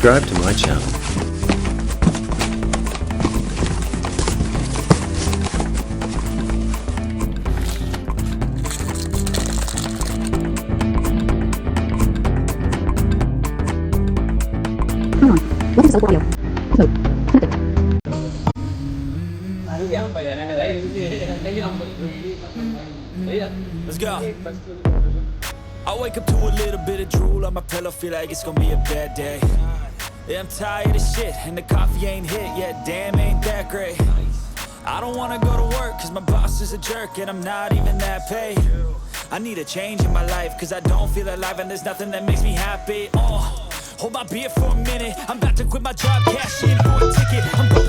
subscribe to my channel. Let's go. I wake up to a little bit of drool on my pillow, feel like it's gonna be a bad day. Yeah, I'm tired of shit, and the coffee ain't hit yet, damn, ain't that great. I don't wanna go to work, cause my boss is a jerk, and I'm not even that paid. I need a change in my life, cause I don't feel alive, and there's nothing that makes me happy. Hold my beer for a minute, I'm about to quit my job, cash in for a ticket. I'm going